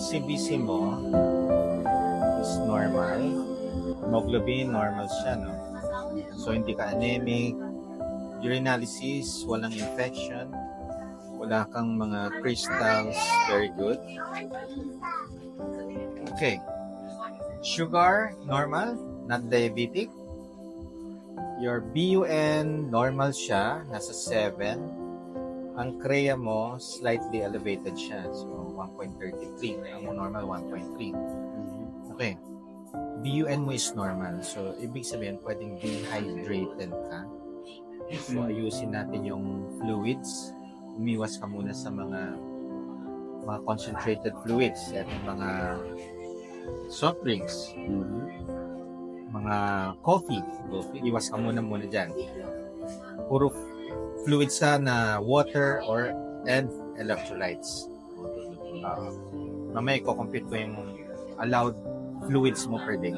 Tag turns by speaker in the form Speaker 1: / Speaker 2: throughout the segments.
Speaker 1: CBC mo is normal. Hemoglobin, normal siya, no? So, hindi ka anemic. Urinalysis, walang infection. Wala kang mga crystals. Very good. Okay. Sugar, normal. Not diabetic. Your BUN, normal siya. Nasa 7. Ang CREA mo, slightly elevated siya. So, 1.33. Ang normal, 1.3. Okay. BUN mo is normal. So, ibig sabihin, pwedeng dehydrated ka. So, ayusin natin yung fluids. Umiwas ka muna sa mga concentrated fluids at mga soft drinks. Mga coffee. Iwas ka muna dyan. Puro fluids ka na water and electrolytes. Mamaya i-compute ko yung allowed fluids mo per day.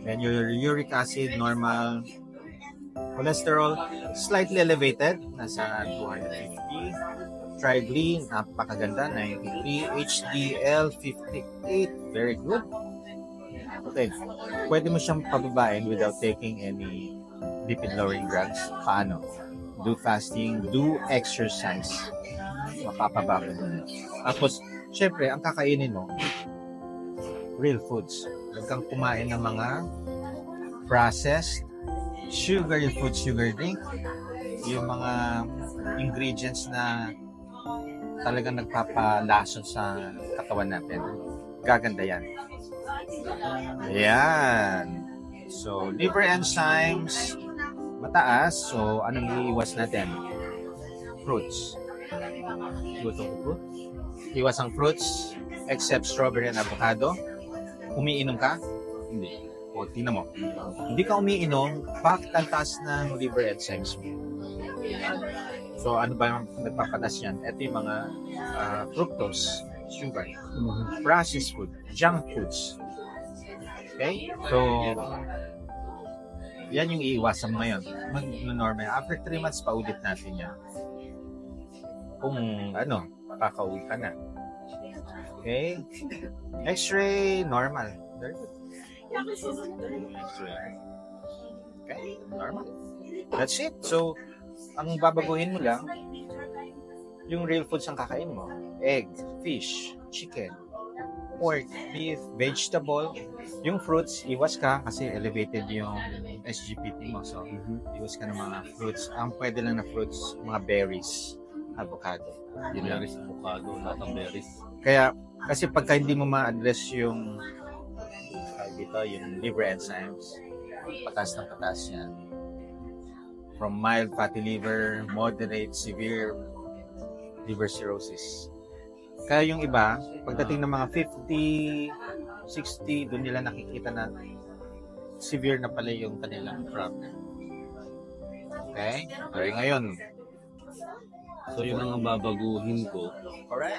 Speaker 1: Then your uric acid, normal. Cholesterol, slightly elevated. Nasa 250. Triglyceride, napakaganda, 93. HDL, 58. Very good. Okay. Pwede mo siyang pababain without taking any lipid-lowering drugs. Paano? Do fasting, do exercise. Mapapabago mo. Tapos, syempre, ang kakainin mo, real foods. Huwag kang kumain ng mga processed, sugary food, sugar drink, yung mga ingredients na talagang nagpapalason sa katawan natin. Gaganda yan. Ayan. So, liver enzymes, mataas. So, anong iiwas natin? Fruits. Iwas ang fruits, except strawberry and avocado. Umiinom ka? Hindi. O, tingnan mo. Hindi ka umiinom, bakit ang taas ng liver enzymes mo? So, ano ba yung nagpapatas yan? Ito yung mga fructose, sugar, processed food, junk foods. Okay? So, yan yung iiwasan mo ngayon. Mag-normal. After 3 months, paulit natin yan. Kung, makakauwi ka na. Okay? X-ray, normal. Very good. Okay, normal. That's it. So, ang babaguhin mo lang, yung real foods ang kakain mo. Egg, fish, chicken, pork, beef, vegetable. Yung fruits, iwas ka kasi elevated yung SGPT mo. So, iwas ka ng mga fruits. Ang pwede lang na fruits, mga berries, avocado.
Speaker 2: Yun lang. Berries, avocado, lahat ng berries.
Speaker 1: Kaya, kasi pagka hindi mo ma-address yung yung liver enzymes, patas ng patas yan. From mild fatty liver, moderate, severe liver cirrhosis. Kaya yung iba, pagdating ng mga 50, 60, doon nila nakikita na severe na pala yung kanilang problem. Okay? Pero ngayon,
Speaker 2: so yun ang babaguhin ko.
Speaker 1: Alright.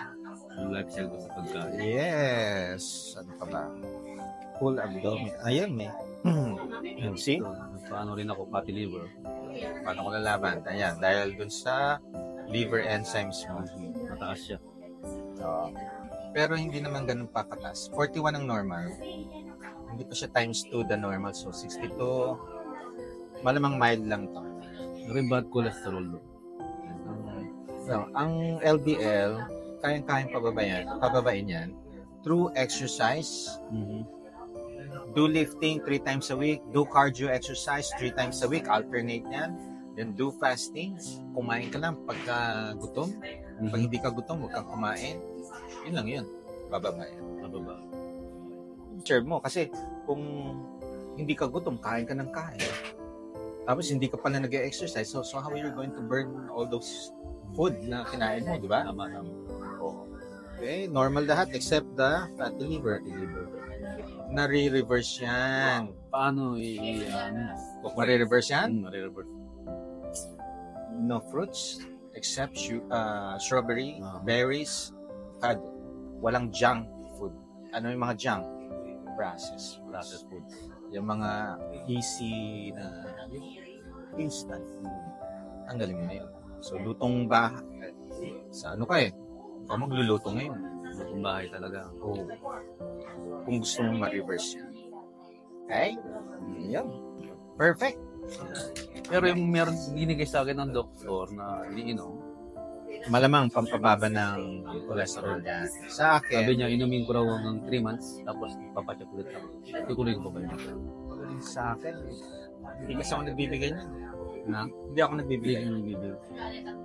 Speaker 2: Yung lifestyle ko sa pagkain.
Speaker 1: Yes. Ano pa ba? Full abdomen. Ayan, may. See?
Speaker 2: So, paano rin ako, fatty liver.
Speaker 1: Paano ko lalaban? Ayan, dahil dun sa liver enzymes mo.
Speaker 2: Mataas siya.
Speaker 1: Pero hindi naman ganun pakatas. 41 ang normal. Hindi pa siya times 2 the normal. So, 62. Malamang mild lang to.
Speaker 2: Rin bad cholesterol do.
Speaker 1: So, ang LDL, kayang-kayang pababain yan through exercise. Do lifting 3 times a week. Do cardio exercise 3 times a week. Alternate yan. Then do fasting. Kumain ka lang pagka gutom. Pag hindi ka gutom, huwag kang kumain. Yun lang yun. Bababa yan.
Speaker 2: Bababa.
Speaker 1: Serve mo. Kasi kung hindi ka gutom, kain ka ng kain. Tapos hindi ka pala nag-exercise. So how are you going to burn all those food na kinain mo, di ba?
Speaker 2: Tama.
Speaker 1: Okay, normal lahat except the fatty liver. Nare-reverse yan.
Speaker 2: Paano
Speaker 1: Mare-reverse yan?
Speaker 2: Mare-reverse.
Speaker 1: No fruits except strawberry, berries, avocado. Walang junk food. Ano yung mga junk? Processed foods. Yung mga easy na instant. Ang galing mo na yun. So, lutong ba? Sa ano ka eh? Ikaw magluluto ngayon.
Speaker 2: Kung bahay talaga.
Speaker 1: Oo. Kung gusto mong ma-reverse yan. Okay? Yan. Perfect.
Speaker 2: Pero yung meron binigay sa akin ng doktor na iniinom,
Speaker 1: Malamang pampababa ng cholesterol yan. Sa
Speaker 2: sabi
Speaker 1: akin,
Speaker 2: niya inumin ko raw ng 3 months, tapos papacheck ulit ako. Tutuloy ko pa ba yun?
Speaker 1: sa akin, hindi kasi ako nagbibigay niyan.
Speaker 2: Na?
Speaker 1: Hindi ako
Speaker 2: Hindi
Speaker 1: nagbibigay.
Speaker 2: ko nabibig.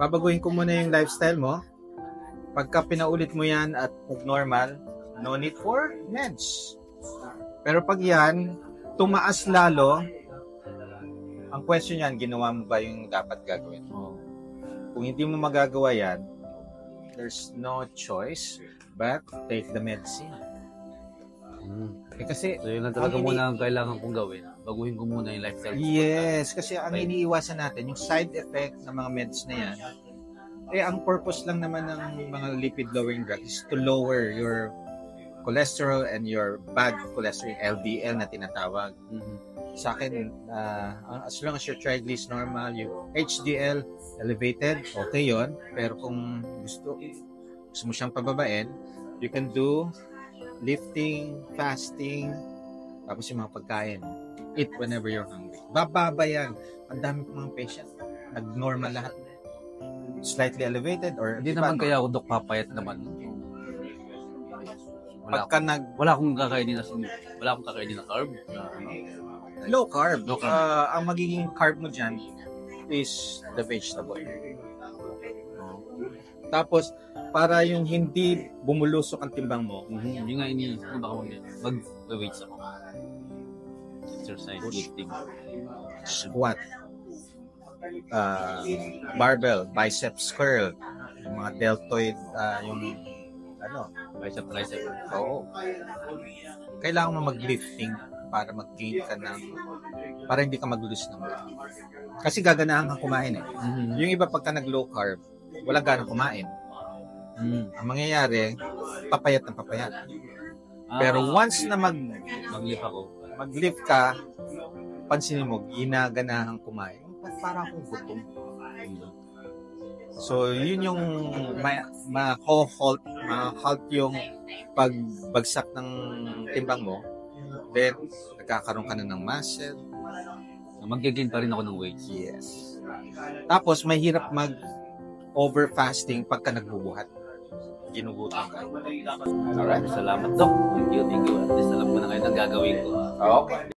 Speaker 1: Babaguhin ko muna yung lifestyle mo. Pagka pinaulit mo yan at normal, no need for meds. Pero pag yan, tumaas lalo, ang question yan, ginawa mo ba yung dapat gagawin?
Speaker 2: Oo.
Speaker 1: Kung hindi mo magagawa yan, there's no choice but take the medicine. Kasi,
Speaker 2: So yun lang talaga
Speaker 1: Ang ini-
Speaker 2: muna ang kailangan kong gawin. Baguhin ko muna yung lifestyle.
Speaker 1: yes, kasi ang iniiwasan natin, yung side effect ng mga meds na yan, ang purpose lang naman ng mga lipid-lowering drugs is to lower your cholesterol and your bad cholesterol, LDL na tinatawag. Sa akin, as long as your triglycerides normal, yung HDL elevated, okay yon. Pero kung gusto mo siyang pababain, you can do lifting, fasting, tapos yung mga pagkain. Eat whenever you're hungry. Bababa yan. Ang dami kong mga patient. Nag-normal lahat. Slightly elevated or
Speaker 2: Hindi naman kaya ako, Dok, papayat naman.
Speaker 1: pagka
Speaker 2: Wala akong kakainin na carb.
Speaker 1: low carb.
Speaker 2: Low carb.
Speaker 1: Ang magiging carb mo dyan is the vegetable. Tapos, para yung hindi bumulusok ang timbang mo,
Speaker 2: Yung nga iniisip ko baka mag-weights ako. Exercise, lifting.
Speaker 1: squat, barbell, biceps curl, yung mga deltoid, yung
Speaker 2: Bicep, tricep.
Speaker 1: oo. Kailangan mo mag-lifting para mag-gain ka para hindi ka mag-lose ng weight. Kasi gaganahan kang kumain eh. Yung iba pagka nag-low carb, wala ganang kumain. Ang mangyayari, papayat ng papayat. Pero once na
Speaker 2: mag-lift ako.
Speaker 1: mag-lift ka, pansinin mo, ginaganahan kumain. Para akong gutom. So, yun yung ma-halt yung pagbagsak ng timbang mo. Then, nagkakaroon ka na ng muscle.
Speaker 2: Mag-gain pa rin ako ng weight.
Speaker 1: Yes. Tapos, mahirap mag-over-fasting pagka nagbubuhat. Ginugutom ka.
Speaker 2: Alright. Salamat, Dok. Thank you. At least alam ko na ngayon ang gagawin ko.
Speaker 1: Okay.